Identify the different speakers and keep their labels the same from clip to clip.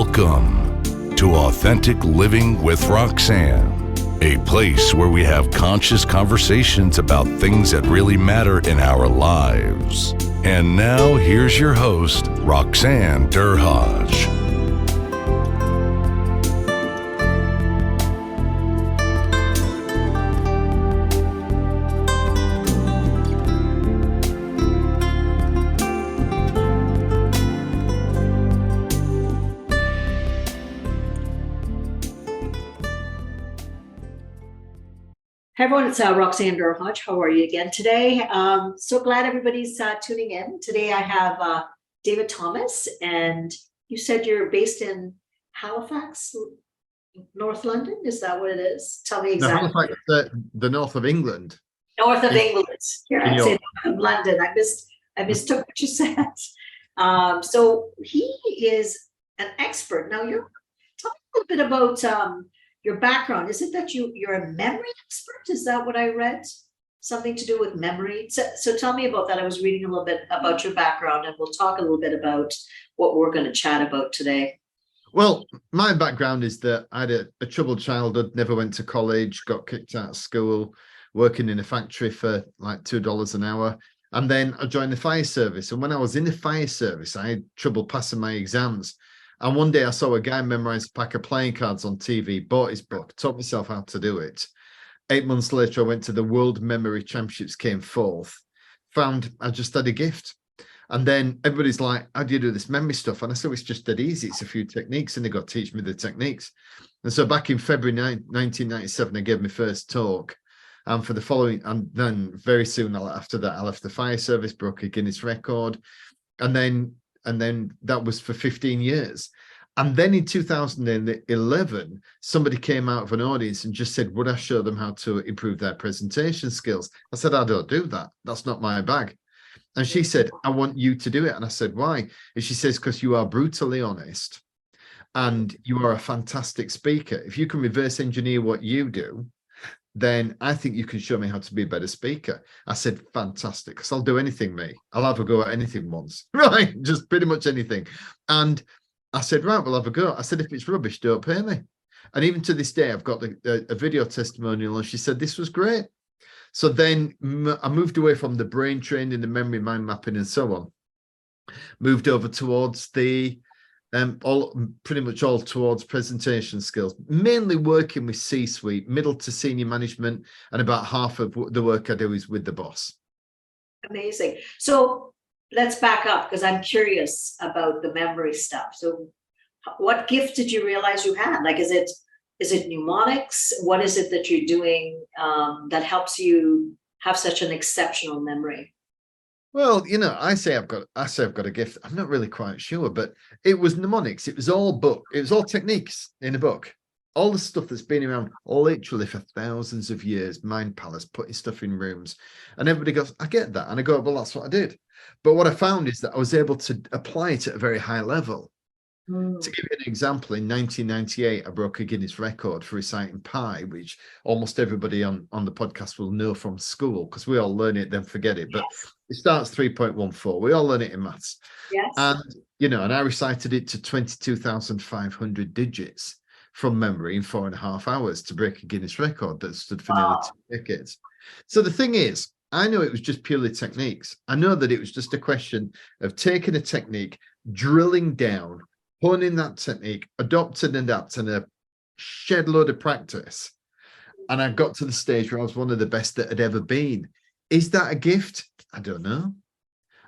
Speaker 1: Welcome to Authentic Living with Roxanne, a place where we have conscious conversations about things that really matter in our lives. And now here's your host, Roxanne Derhaj.
Speaker 2: Hey everyone, it's Roxanne Derhaj. How are you again today? So glad everybody's tuning in. Today I have David Thomas, and you said you're based in Halifax, North London. Is that what it is? Tell me exactly.
Speaker 3: No, Halifax, the north of England.
Speaker 2: North of England. Here I say north of London. I mistook what you said. So he is an expert. Now tell me a little bit about your background. Is it that you're a memory expert? Is that what I read? Something to do with memory? So tell me about that. I was reading a little bit about your background, and we'll talk a little bit about what we're going to chat about today.
Speaker 3: Well, my background is that I had a troubled childhood, never went to college, got kicked out of school, working in a factory for like $2 an hour. And then I joined the fire service. And when I was in the fire service, I had trouble passing my exams. And one day I saw a guy memorize a pack of playing cards on TV, bought his book, taught myself how to do it. 8 months later, I went to the World Memory Championships, came fourth, found I just had a gift. And then everybody's like, how do you do this memory stuff? And I said, it's just dead easy. It's a few techniques, and they got to teach me the techniques. And so back in February 1997, I gave my first talk. And for the following, and then very soon after that, I left the fire service, broke a Guinness record. And then that was for 15 years. And then in 2011, somebody came out of an audience and just said, would I show them how to improve their presentation skills? I said, I don't do that. That's not my bag. And she said, I want you to do it. And I said, why? And she says, because you are brutally honest and you are a fantastic speaker. If you can reverse engineer what you do, then I think you can show me how to be a better speaker. I said, fantastic, because I'll do anything, mate. I'll have a go at anything once, right? Just pretty much anything. And I said, right, we'll have a go. I said, if it's rubbish, don't pay me. And even to this day, I've got a video testimonial, and she said, this was great. So then I moved away from the brain training, the memory, mind mapping, and so on. Moved over towards the pretty much all towards presentation skills, mainly working with C-suite, middle to senior management, and about half of the work I do is with the boss.
Speaker 2: Amazing. So let's back up, because I'm curious about the memory stuff. So what gift did you realize you had? Like, is it mnemonics? What is it that you're doing that helps you have such an exceptional memory?
Speaker 3: Well, I say I've got a gift. I'm not really quite sure, but it was mnemonics. It was all techniques in a book. All the stuff that's been around literally for thousands of years, mind palace, putting stuff in rooms. And everybody goes, I get that. And I go, well, that's what I did. But what I found is that I was able to apply it at a very high level. To give you an example, in 1998, I broke a Guinness record for reciting pi, which almost everybody on the podcast will know from school, because we all learn it, then forget it. But it starts 3.14. We all learn it in maths.
Speaker 2: Yes.
Speaker 3: And, and I recited it to 22,500 digits from memory in 4.5 hours to break a Guinness record that stood for nearly 2 decades. So the thing is, I know it was just purely techniques. I know that it was just a question of taking a technique, drilling down, honing that technique, adopting and adapting, a shed load of practice. And I got to the stage where I was one of the best that had ever been. Is that a gift? I don't know.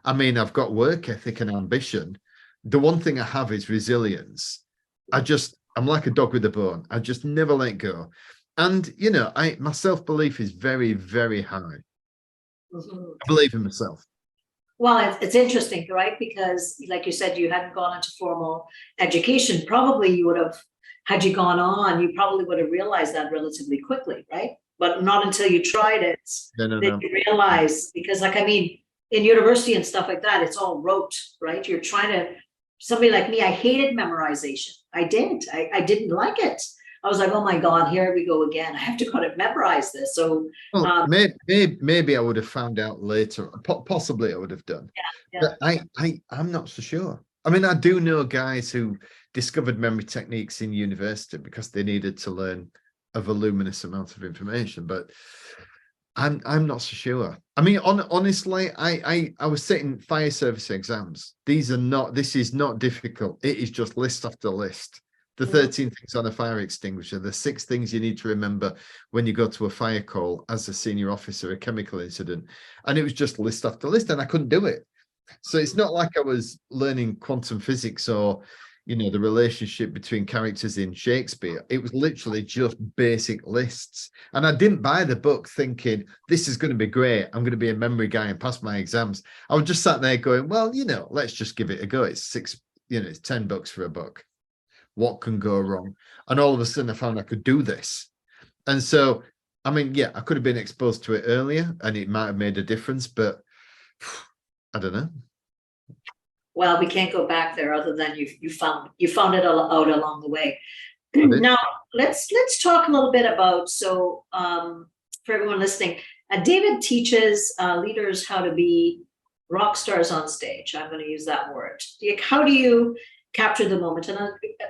Speaker 3: I mean, I've got work ethic and ambition. The one thing I have is resilience. I'm like a dog with a bone. I just never let go. And, my self-belief is very, very high. I believe in myself.
Speaker 2: Well, it's interesting, right? Because like you said, you hadn't gone into formal education. Probably you would have, had you gone on, you probably would have realized that relatively quickly, right? But not until you tried it that you realize, because in university and stuff like that, it's all rote, right? You're trying to, somebody like me, I hated memorization. I didn't like it. I was like, oh my God, here we go again. I have to kind of memorize this. So
Speaker 3: maybe I would have found out later. Possibly I would have done.
Speaker 2: Yeah.
Speaker 3: But I'm not so sure. I mean, I do know guys who discovered memory techniques in university because they needed to learn a voluminous amount of information, but I'm not so sure. I mean, honestly, I was sitting fire service exams. This is not difficult. It is just list after list. The 13 things on a fire extinguisher, the 6 things you need to remember when you go to a fire call as a senior officer, a chemical incident. And it was just list after list, and I couldn't do it. So it's not like I was learning quantum physics or, the relationship between characters in Shakespeare. It was literally just basic lists. And I didn't buy the book thinking, this is going to be great. I'm going to be a memory guy and pass my exams. I was just sat there going, well, let's just give it a go. It's it's $10 for a book. What can go wrong? And all of a sudden I found I could do this. And so, I mean, yeah, I could have been exposed to it earlier and it might have made a difference, but I don't know.
Speaker 2: Well, we can't go back there other than you found it all out along the way. Now let's talk a little bit about, so for everyone listening, David teaches leaders how to be rock stars on stage. I'm going to use that word. How do you capture the moment? And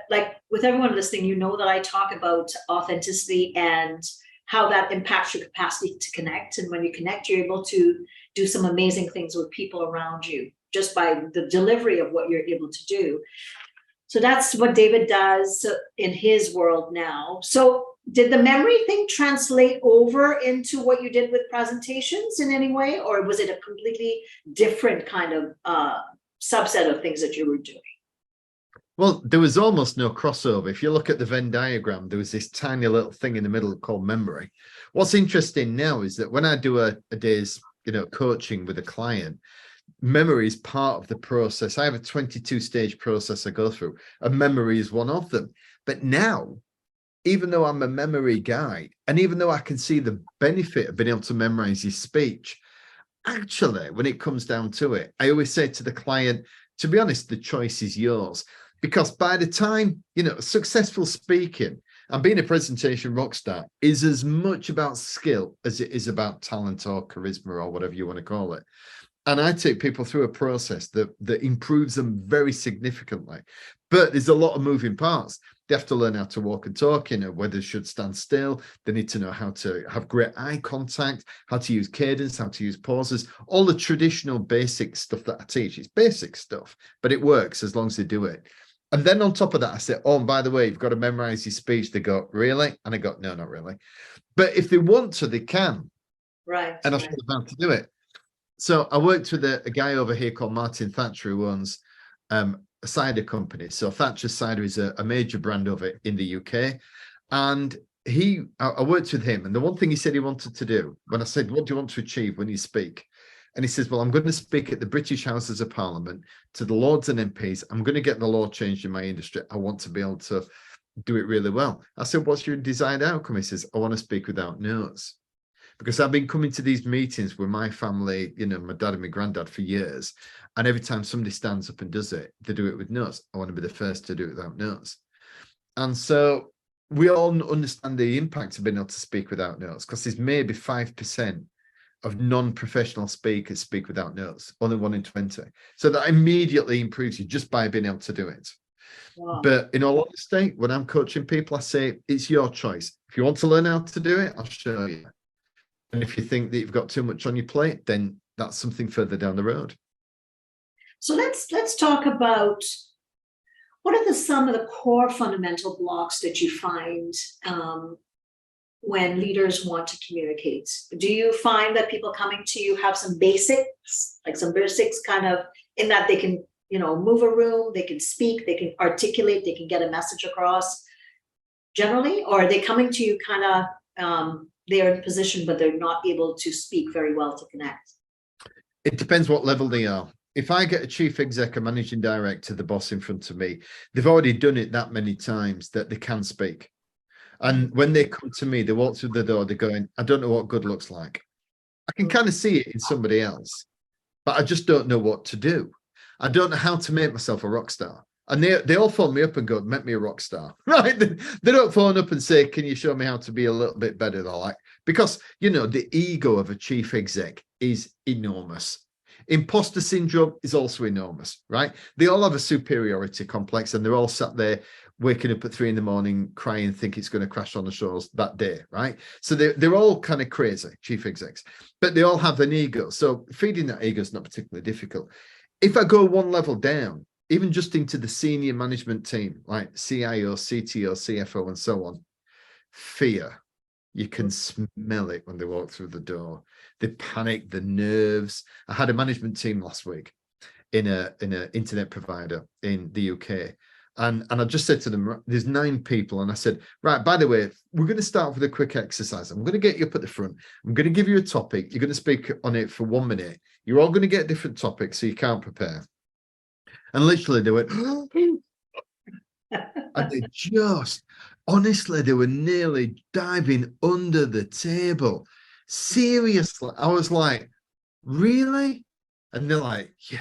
Speaker 2: like with everyone listening, that I talk about authenticity and how that impacts your capacity to connect. And when you connect, you're able to do some amazing things with people around you just by the delivery of what you're able to do. So that's what David does in his world now. So did the memory thing translate over into what you did with presentations in any way? Or was it a completely different kind of subset of things that you were doing?
Speaker 3: Well, there was almost no crossover. If you look at the Venn diagram, there was this tiny little thing in the middle called memory. What's interesting now is that when I do a day's coaching with a client, memory is part of the process. I have a 22-stage process I go through, and memory is one of them. But now, even though I'm a memory guy, and even though I can see the benefit of being able to memorize his speech, actually, when it comes down to it, I always say to the client, to be honest, the choice is yours. Because by the time, successful speaking and being a presentation rock star is as much about skill as it is about talent or charisma or whatever you want to call it. And I take people through a process that improves them very significantly. But there's a lot of moving parts. They have to learn how to walk and talk, whether they should stand still. They need to know how to have great eye contact, how to use cadence, how to use pauses, all the traditional basic stuff that I teach. It's basic stuff, but it works as long as they do it. And then on top of that, I said, oh, and by the way, you've got to memorize your speech. They go, really? And I go, no, not really. But if they want to, they can.
Speaker 2: Right.
Speaker 3: And I'll show them how to do it. So I worked with a guy over here called Martin Thatcher, who owns a cider company. So Thatcher's Cider is a major brand over in the UK. And I worked with him. And the one thing he said he wanted to do, when I said, what do you want to achieve when you speak? And he says, well, I'm going to speak at the British Houses of Parliament to the Lords and MPs. I'm going to get the law changed in my industry. I want to be able to do it really well. I said, what's your desired outcome? He says, I want to speak without notes. Because I've been coming to these meetings with my family, my dad and my granddad for years. And every time somebody stands up and does it, they do it with notes. I want to be the first to do it without notes. And so we all understand the impact of being able to speak without notes, because there's maybe 5% of non-professional speakers speak without notes, only 1 in 20. So that immediately improves you just by being able to do it. Wow. But in all honesty, when I'm coaching people, I say, it's your choice. If you want to learn how to do it, I'll show you. And if you think that you've got too much on your plate, then that's something further down the road.
Speaker 2: So let's talk about what are some of the core fundamental blocks that you find when leaders want to communicate? Do you find that people coming to you have some basics, kind of in that they can, move a room, they can speak, they can articulate, they can get a message across generally? Or are they coming to you kind of, they're in position, but they're not able to speak very well to connect?
Speaker 3: It depends what level they are. If I get a chief exec, a managing director, the boss in front of me, they've already done it that many times that they can speak. And when they come to me, they walk through the door, they're going, I don't know what good looks like. I can kind of see it in somebody else, but I just don't know what to do. I don't know how to make myself a rock star. And they all phone me up and go, make me a rock star, right? They don't phone up and say, can you show me how to be a little bit better? They're like, because, the ego of a chief exec is enormous. Imposter syndrome is also enormous, right? They all have a superiority complex, and they're all sat there waking up at 3 a.m, crying, think it's going to crash on the shores that day, right? So they're all kind of crazy, chief execs, but they all have an ego. So feeding that ego is not particularly difficult. If I go one level down, even just into the senior management team, like CIO, CTO, CFO, and so on, fear. You can smell it when they walk through the door. They panic, the nerves. I had a management team last week in an internet provider in the UK. And I just said to them, there's 9 people. And I said, right, by the way, we're going to start with a quick exercise. I'm going to get you up at the front. I'm going to give you a topic. You're going to speak on it for 1 minute. You're all going to get different topics, so you can't prepare. And literally they went, and they just, honestly, they were nearly diving under the table. Seriously, I was like, really? And they're like, yeah,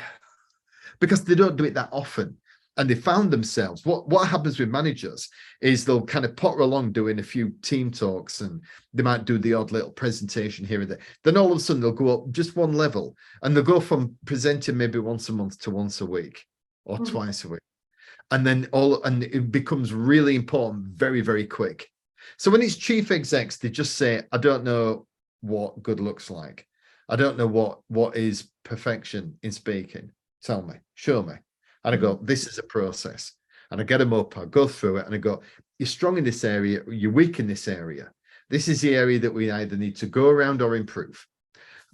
Speaker 3: because they don't do it that often. And they found themselves, what happens with managers is they'll kind of potter along doing a few team talks, and they might do the odd little presentation here and there. Then all of a sudden they'll go up just one level, and they'll go from presenting maybe once a month to once a week or twice a week. And then it becomes really important very, very quick. So when it's chief execs, they just say, I don't know what good looks like. I don't know what is perfection in speaking. Tell me, show me. And I go, this is a process. And I get them up, I go through it, and I go, you're strong in this area, you're weak in this area. This is the area that we either need to go around or improve.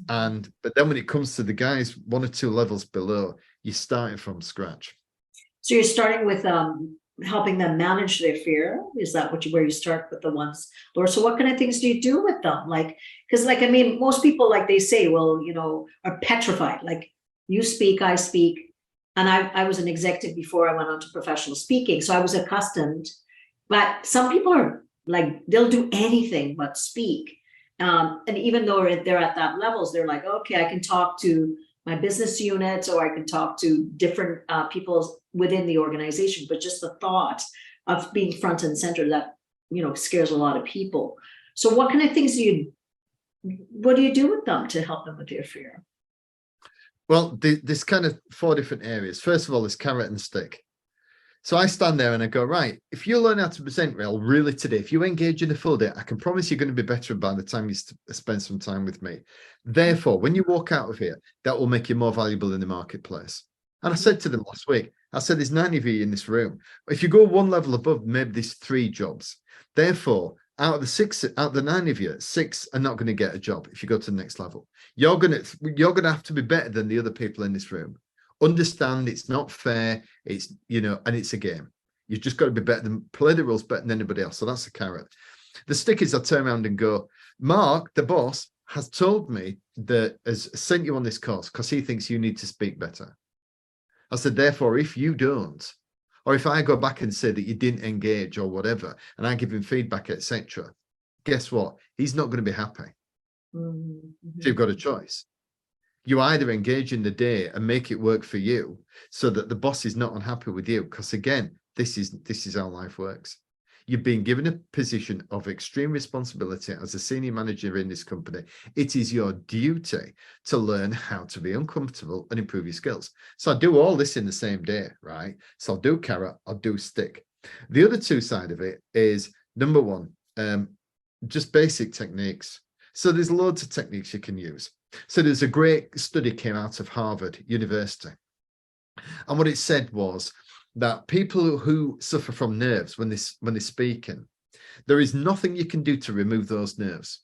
Speaker 3: But then when it comes to the guys 1 or 2 levels below, you're starting from scratch.
Speaker 2: So you're starting with helping them manage their fear. Is that where you start with the ones, Laura? So what kind of things do you do with them? Like, because I mean, most people, like they say, well, are petrified. Like, you speak, I speak. And I was an executive before I went on to professional speaking. So I was accustomed, but some people are like, they'll do anything but speak. And even though they're at that levels, they're like, okay, I can talk to my business units, or I can talk to different people within the organization. But just the thought of being front and center, that, scares a lot of people. So what kind of things what do you do with them to help them with their fear?
Speaker 3: Well, there's kind of 4 different areas. First of all, there's carrot and stick. So I stand there and I go, right, if you learn how to present really today, if you engage in a full day, I can promise you're going to be better by the time you spend some time with me. Therefore, when you walk out of here, that will make you more valuable in the marketplace. And I said to them last week, I said, there's 9 of you in this room. If you go 1 level above, maybe there's 3 jobs. Therefore, out of the 9 of you, 6 are not going to get a job if you go to the next level. You're going to have to be better than the other people in this room. Understand it's not fair. It's, and it's a game. You've just got to be better play the rules better than anybody else. So that's a carrot. The stick is I turn around and go, Mark, the boss, has told me that has sent you on this course because he thinks you need to speak better. I said, therefore, if you don't, or if I go back and say that you didn't engage or whatever, and I give him feedback, etc., guess what? He's not going to be happy.
Speaker 2: Mm-hmm.
Speaker 3: So you've got a choice. You either engage in the day and make it work for you so that the boss is not unhappy with you. Because again, this is how life works. You've been given a position of extreme responsibility as a senior manager in this company. It is your duty to learn how to be uncomfortable and improve your skills. So I do all this in the same day, right? So I'll do carrot, I'll do stick. The other 2 side of it is, number 1, just basic techniques. So there's loads of techniques you can use. So there's a great study came out of Harvard University. And what it said was that people who suffer from nerves when they're speaking, there is nothing you can do to remove those nerves.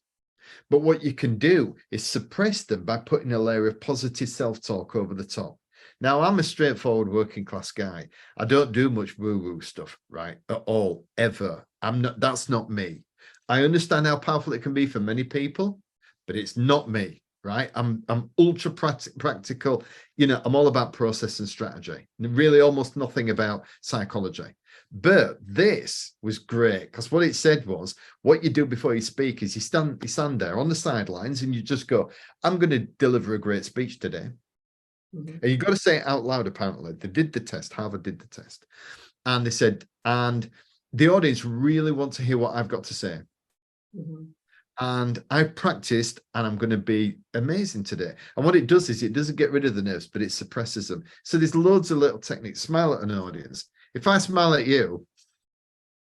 Speaker 3: But what you can do is suppress them by putting a layer of positive self-talk over the top. Now, I'm a straightforward working class guy. I don't do much woo-woo stuff, right? At all, ever. That's not me. I understand how powerful it can be for many people, but it's not me. Right, I'm ultra practical. I'm all about process and strategy. Really, almost nothing about psychology. But this was great because what it said was, what you do before you speak is you stand there on the sidelines and you just go, "I'm going to deliver a great speech today," and you've got to say it out loud. Apparently, they did the test. Harvard did the test, and they said, and the audience really want to hear what I've got to say. And I practiced, and I'm going to be amazing today. And what it does is it doesn't get rid of the nerves, but it suppresses them. So there's loads of little techniques. Smile at an audience. If I smile at you,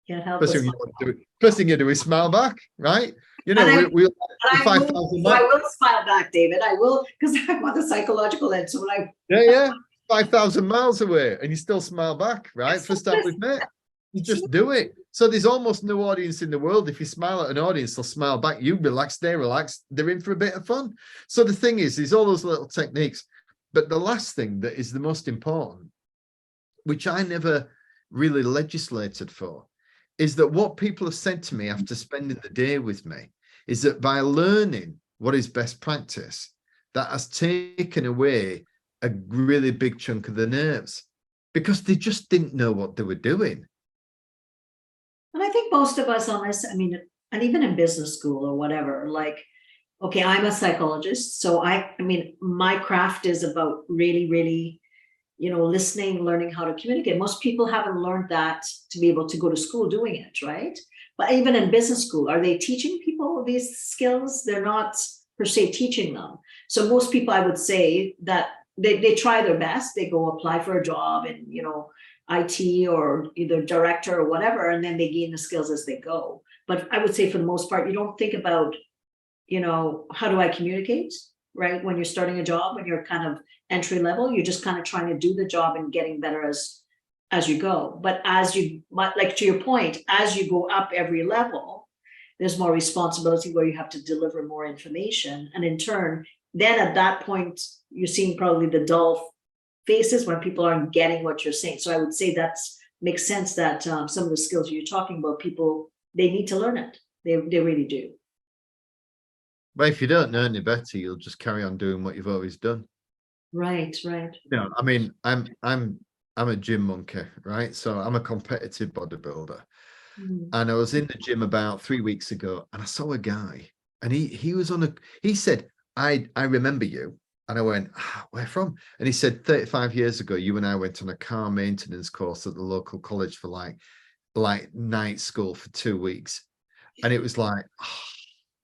Speaker 2: Can't help
Speaker 3: first
Speaker 2: but
Speaker 3: thing you
Speaker 2: smile.
Speaker 3: want to do, first thing you do is smile back, right? You know,
Speaker 2: And I,
Speaker 3: we'll
Speaker 2: and
Speaker 3: 5,000
Speaker 2: I will smile back, David. I will, because I'm on the psychological end. So when I,
Speaker 3: yeah, 5,000 miles away, and you still smile back, right? First time we've met, you just do it. So there's almost no audience in the world. If you smile at an audience, they'll smile back. You relax, they relax. They're in for a bit of fun. So the thing is, there's all those little techniques. But the last thing that is the most important, which I never really legislated for, is that what people have said to me after spending the day with me is that by learning what is best practice, that has taken away a really big chunk of the nerves, because they just didn't know what they were doing.
Speaker 2: and I think most of us on this, I mean, and even in business school or whatever, like, okay, I'm a psychologist. So I mean, my craft is about really, really, listening, learning how to communicate. Most people haven't learned that to be able to go to school doing it, right? But even in business school, are they teaching people these skills? They're not per se teaching them. So most people, I would say that they try their best. They go apply for a job in, IT or either director or whatever, and then they gain the skills as they go. But I would say for the most part, you don't think about, how do I communicate, right? When you're starting a job, when you're kind of entry level, you're just kind of trying to do the job and getting better as you go. But like to your point, as you go up every level, there's more responsibility where you have to deliver more information. And in turn, then at that point, you're seeing probably the dull faces when people aren't getting what you're saying. So I would say that makes sense that some of the skills you're talking about, people, they need to learn it. They really do.
Speaker 3: But if you don't know any better, you'll just carry on doing what you've always done.
Speaker 2: Right, right.
Speaker 3: No, I mean, I'm a gym monkey, right? So I'm a competitive bodybuilder.
Speaker 2: Mm.
Speaker 3: And I was in the gym about 3 weeks ago, and I saw a guy, and he said, I remember you. And I went, where from? And he said, 35 years ago, you and I went on a car maintenance course at the local college for like night school for 2 weeks. And it was like,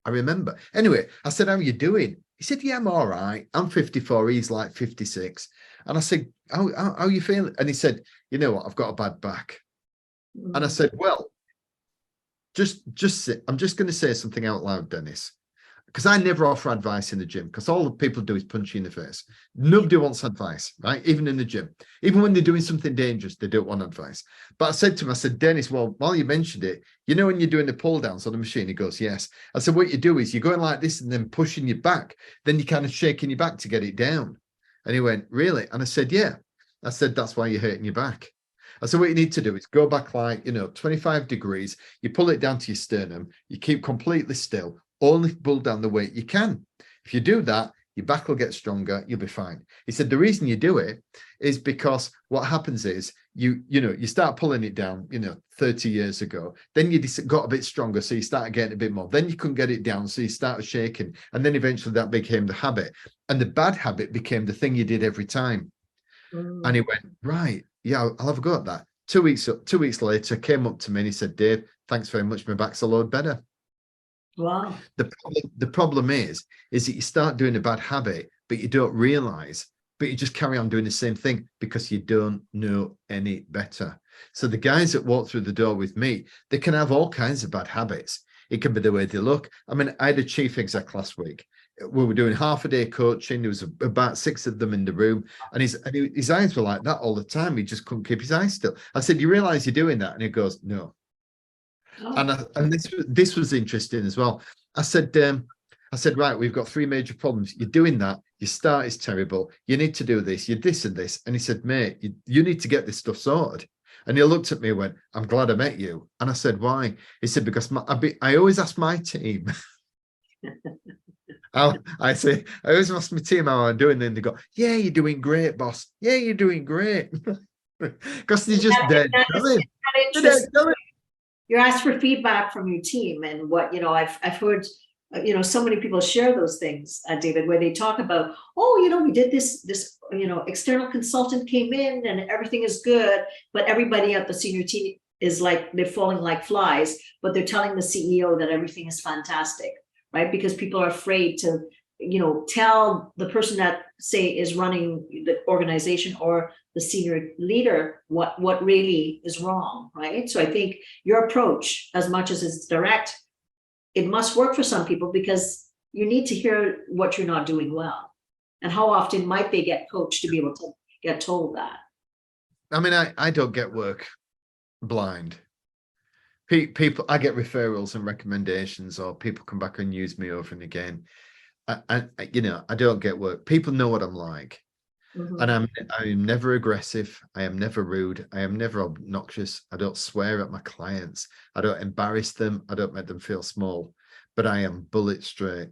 Speaker 3: I remember. Anyway, I said, how are you doing? He said, yeah, I'm all right. I'm 54. He's like 56. And I said, how are you feeling? And he said, you know what? I've got a bad back. And I said, well, just sit. I'm just going to say something out loud, Dennis, because I never offer advice in the gym, because all the people do is punch you in the face. Nobody wants advice, right? Even in the gym, even when they're doing something dangerous, they don't want advice. But I said to him, I said, Dennis, well, while you mentioned it, when you're doing the pull downs on the machine, he goes, yes. I said, what you do is you're going like this and then pushing your back, then you're kind of shaking your back to get it down. And he went, really? And I said, yeah. I said, that's why you're hurting your back. I said, what you need to do is go back 25 degrees, you pull it down to your sternum, you keep completely still, only pull down the weight you can. If you do that, your back will get stronger, you'll be fine. He said, the reason you do it is because what happens is you start pulling it down, 30 years ago, then you got a bit stronger, so you start getting a bit more, then you couldn't get it down, so you started shaking, and then eventually that became the habit, and the bad habit became the thing you did every time. And he went, right, yeah, I'll have a go at that. 2 weeks later, came up to me and he said, Dave, thanks very much. My back's a load better.
Speaker 2: Wow.
Speaker 3: The problem is that you start doing a bad habit, but you don't realize, but you just carry on doing the same thing because you don't know any better. So the guys that walk through the door with me, they can have all kinds of bad habits. It can be the way they look. I mean, I had a chief exec last week. We were doing half a day coaching. There was about 6 of them in the room, and his eyes were like that all the time. He just couldn't keep his eyes still. I said, you realize you're doing that? And he goes, no. Oh. And this was interesting as well. I said, right, we've got 3 major problems. You're doing that. Your start is terrible. You need to do this. You're this and this. And he said, mate, you need to get this stuff sorted. And he looked at me and went, I'm glad I met you. And I said, why? He said, because I always ask my team. I always ask my team how I'm doing, then they go, yeah, you're doing great, boss. Yeah, you're doing great. Because they're just dead.
Speaker 2: You asked for feedback from your team, and what, I've heard, so many people share those things, David, where they talk about, we did this, external consultant came in and everything is good, but everybody at the senior team is like, they're falling like flies, but they're telling the CEO that everything is fantastic. right? Because people are afraid to, tell the person that, say, is running the organization or the senior leader what really is wrong, right? So I think your approach, as much as it's direct, it must work for some people, because you need to hear what you're not doing well. And how often might they get coached to be able to get told that?
Speaker 3: I mean, I don't get work blind. People, I get referrals and recommendations, or people come back and use me over and again. I don't get work. People know what I'm like.
Speaker 2: Mhm.
Speaker 3: And I'm never aggressive. I am never rude. I am never obnoxious. I don't swear at my clients. I don't embarrass them. I don't make them feel small. But I am bullet straight.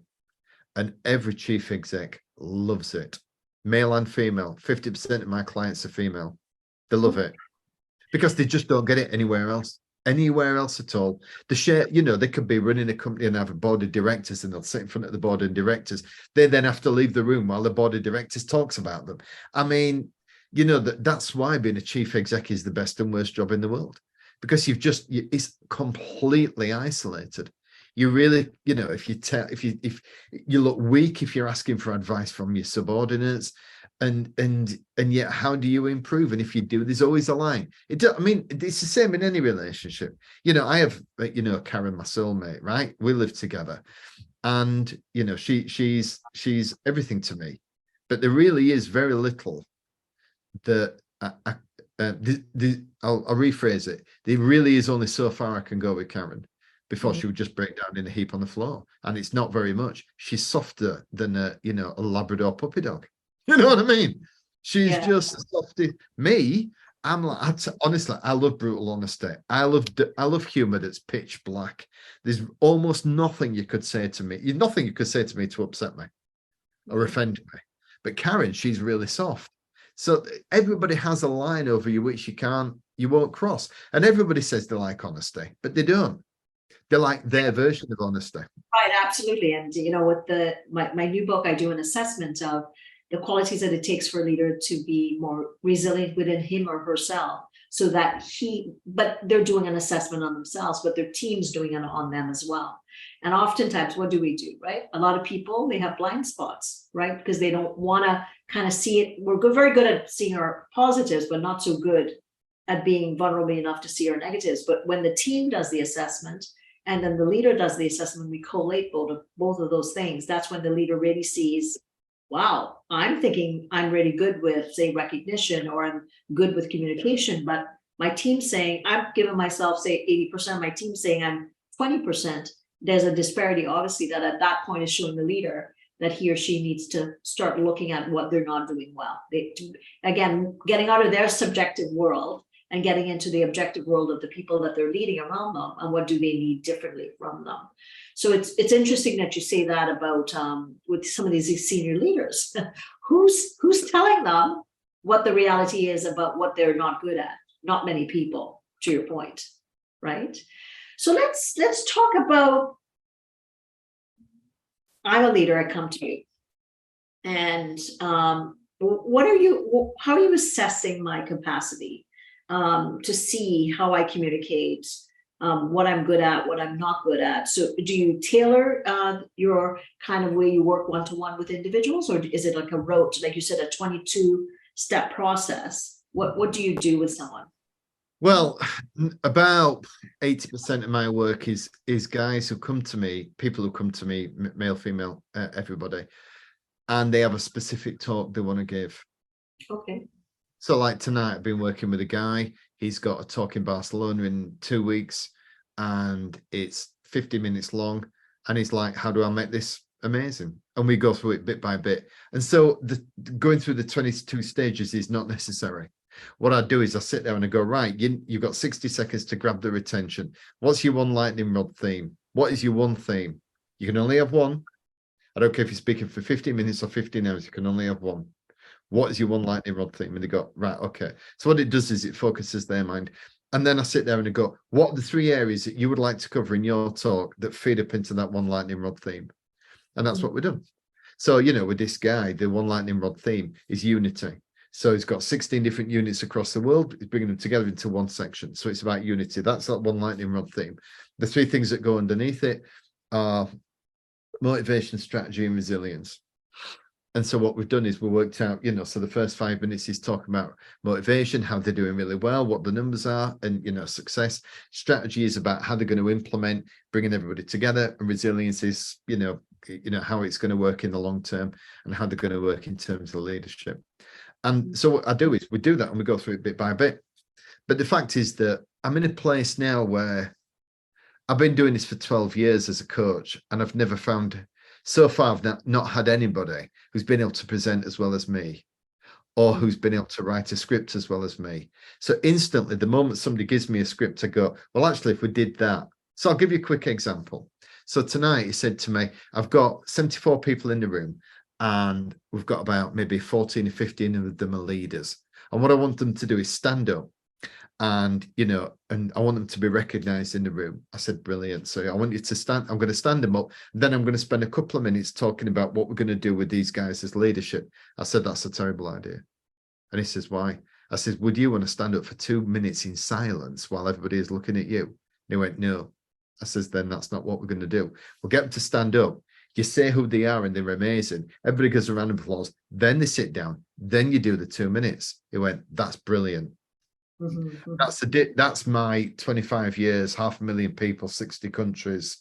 Speaker 3: And every chief exec loves it. Male and female. 50% of my clients are female. They love it because they just don't get it anywhere else. Anywhere else at all. The share, they could be running a company and have a board of directors, and they'll sit in front of the board of directors. They then have to leave the room while the board of directors talks about them. I mean, that's why being a chief exec is the best and worst job in the world, because it's completely isolated. You really, if you look weak if you're asking for advice from your subordinates. And yet, how do you improve? And if you do, there's always a line. It's the same in any relationship. I have, Karen, my soulmate, right? We live together, and she's everything to me. But there really is very little that I'll rephrase it. There really is only so far I can go with Karen before she would just break down in a heap on the floor, and it's not very much. She's softer than a Labrador puppy dog. You know what I mean? She's just softy. Me, I'm like, honestly, I love brutal honesty. I love humor that's pitch black. There's almost nothing you could say to me. Nothing you could say to me to upset me or offend me. But Karen, she's really soft. So everybody has a line over you which you won't cross. And everybody says they like honesty, but they don't. They like their version of honesty.
Speaker 2: Right, absolutely. And with my new book, I do an assessment of the qualities that it takes for a leader to be more resilient within him or herself, so that but they're doing an assessment on themselves, but their team's doing it on them as well. And oftentimes, what do we do, right? A lot of people, they have blind spots, right? Because they don't want to kind of see it. We're very good at seeing our positives, but not so good at being vulnerable enough to see our negatives. But when the team does the assessment, and then the leader does the assessment, we collate both of those things. That's when the leader really sees, wow, I'm thinking I'm really good with, say, recognition, or I'm good with communication, but my team's saying, I've given myself, say, 80%, my team's saying I'm 20%. There's a disparity, obviously, that at that point is showing the leader that he or she needs to start looking at what they're not doing well. Again, getting out of their subjective world and getting into the objective world of the people that they're leading around them, and what do they need differently from them. So it's interesting that you say that about with some of these senior leaders. who's telling them what the reality is about what they're not good at? Not many people, to your point, right? So let's talk about, I'm a leader, I come to you, and how are you assessing my capacity to see how I communicate, what I'm good at, what I'm not good at? So do you tailor your kind of way you work one-to-one with individuals, or is it like a rote, like you said, a 22-step process? What do you do with someone?
Speaker 3: Well, about 80% of my work is guys who come to me, people who come to me, male, female, everybody, and they have a specific talk they want to give.
Speaker 2: Okay.
Speaker 3: So like tonight, I've been working with a guy. He's got a talk in Barcelona in 2 weeks, and it's 50 minutes long. And he's like, how do I make this amazing? And we go through it bit by bit. And so going through the 22 stages is not necessary. What I do is I sit there and I go, right, you've got 60 seconds to grab their attention. What's your one lightning rod theme? What is your one theme? You can only have one. I don't care if you're speaking for 15 minutes or 15 hours, you can only have one. What is your one lightning rod theme? And they go, right, okay. So what it does is it focuses their mind. And then I sit there and I go, what are the 3 areas that you would like to cover in your talk that feed up into that one lightning rod theme? And that's what we're doing. So, with this guy, the one lightning rod theme is unity. So he's got 16 different units across the world. He's bringing them together into one section. So it's about unity. That's that one lightning rod theme. The 3 things that go underneath it are motivation, strategy, and resilience. And so what we've done is we worked out, so the first 5 minutes is talking about motivation, how they're doing really well, what the numbers are, and, success. Strategy is about how they're going to implement, bringing everybody together. And resilience is, how it's going to work in the long term and how they're going to work in terms of leadership. And so what I do is we do that and we go through it bit by bit. But the fact is that I'm in a place now where I've been doing this for 12 years as a coach, and I've never found, so far, I've not had anybody who's been able to present as well as me, or who's been able to write a script as well as me. So instantly, the moment somebody gives me a script, I go, well, actually, if we did that. So I'll give you a quick example. So tonight, he said to me, I've got 74 people in the room, and we've got about maybe 14 or 15 of them are leaders. And what I want them to do is stand up. And and I want them to be recognized in the room. I said, brilliant. So I want you to stand. I'm going to stand them up. Then I'm going to spend a couple of minutes talking about what we're going to do with these guys as leadership. I said, that's a terrible idea. And he says, why? I said, would you want to stand up for 2 minutes in silence while everybody is looking at you? And he went, no. I says, then that's not what we're going to do. We'll get them to stand up. You say who they are and they're amazing. Everybody gives a round of applause. Then they sit down. Then you do the 2 minutes. He went, that's brilliant.
Speaker 2: Mm-hmm.
Speaker 3: That's my 25 years, 500,000 people, 60 countries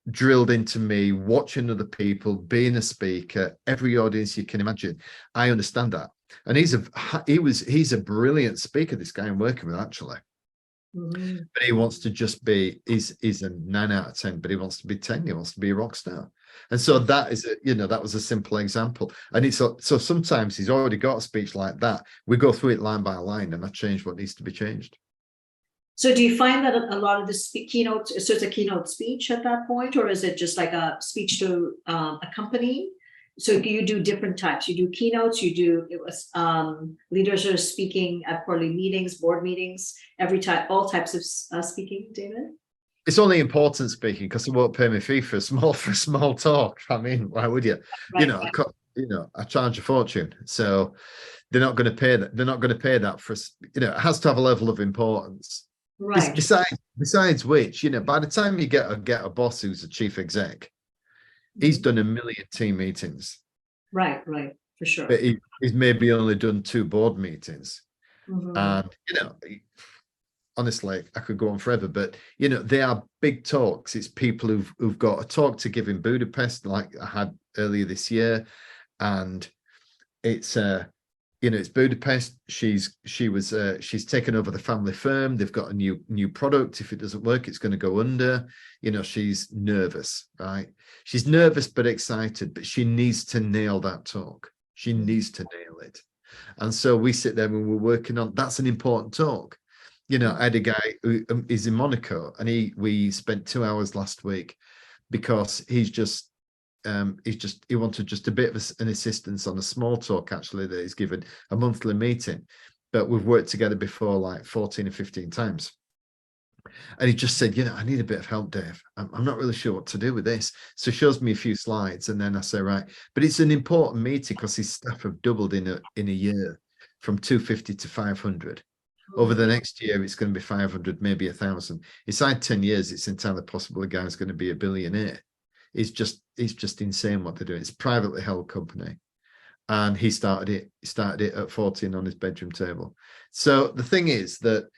Speaker 3: drilled into me, watching other people, being a speaker, every audience you can imagine. I understand that. And he's a brilliant speaker, this guy I'm working with, actually.
Speaker 2: Mm-hmm.
Speaker 3: But he wants to just be, he's a 9 out of 10, but he wants to be 10. He wants to be a rock star. And so that is, that was a simple example. And it's so sometimes he's already got a speech like that. We go through it line by line, and I change what needs to be changed.
Speaker 2: So do you find that a lot of the keynote, so it's a keynote speech at that point, or is it just like a speech to a company? So you do different types. You do keynotes, leaders are speaking at quarterly meetings, board meetings, all types of speaking, David?
Speaker 3: It's only important speaking because they won't pay me fee for a small talk. I mean, why would you?
Speaker 2: Right.
Speaker 3: I charge a fortune, so they're not going to pay that. They're not going to pay that for. It has to have a level of importance.
Speaker 2: Right.
Speaker 3: Besides which, by the time you get a boss who's a chief exec, he's done 1 million team meetings.
Speaker 2: Right, for sure.
Speaker 3: But he's maybe only done 2 board meetings,
Speaker 2: Mm-hmm.
Speaker 3: and honestly, I could go on forever, but they are big talks. It's people who've got a talk to give in Budapest, like I had earlier this year, and it's it's Budapest. She's taken over the family firm. They've got a new product. If it doesn't work, it's going to go under. She's nervous, right? She's nervous but excited, but she needs to nail that talk. She needs to nail it, and so we sit there and we're working on. That's an important talk. I had a guy who is in Monaco, and we spent 2 hours last week because he wanted just a bit of an assistance on a small talk, actually, that he's given a monthly meeting. But we've worked together before like 14 or 15 times. And he just said, I need a bit of help, Dave. I'm not really sure what to do with this. So he shows me a few slides, and then I say, right, but it's an important meeting because his staff have doubled in a year from 250 to 500. Over the next year, it's going to be 500, maybe 1,000. Inside 10 years, it's entirely possible a guy's going to be a billionaire. It's just insane what they're doing. It's a privately held company, and he started it at 14 on his bedroom table. So the thing is that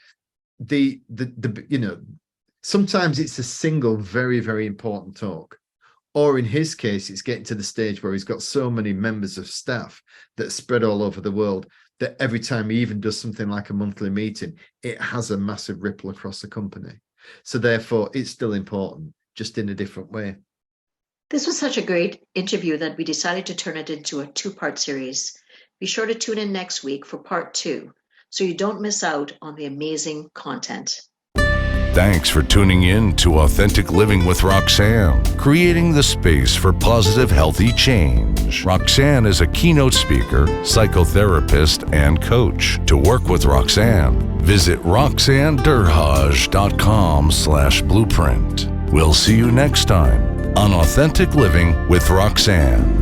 Speaker 3: sometimes it's a single very, very important talk, or in his case, it's getting to the stage where he's got so many members of staff that spread all over the world that every time he even does something like a monthly meeting, it has a massive ripple across the company. So therefore, it's still important, just in a different way.
Speaker 4: This was such a great interview that we decided to turn it into a 2-part series. Be sure to tune in next week for part 2, so you don't miss out on the amazing content.
Speaker 1: Thanks for tuning in to Authentic Living with Roxanne, creating the space for positive, healthy change. Roxanne is a keynote speaker, psychotherapist, and coach. To work with Roxanne, visit roxannederhage.com/blueprint. We'll see you next time on Authentic Living with Roxanne.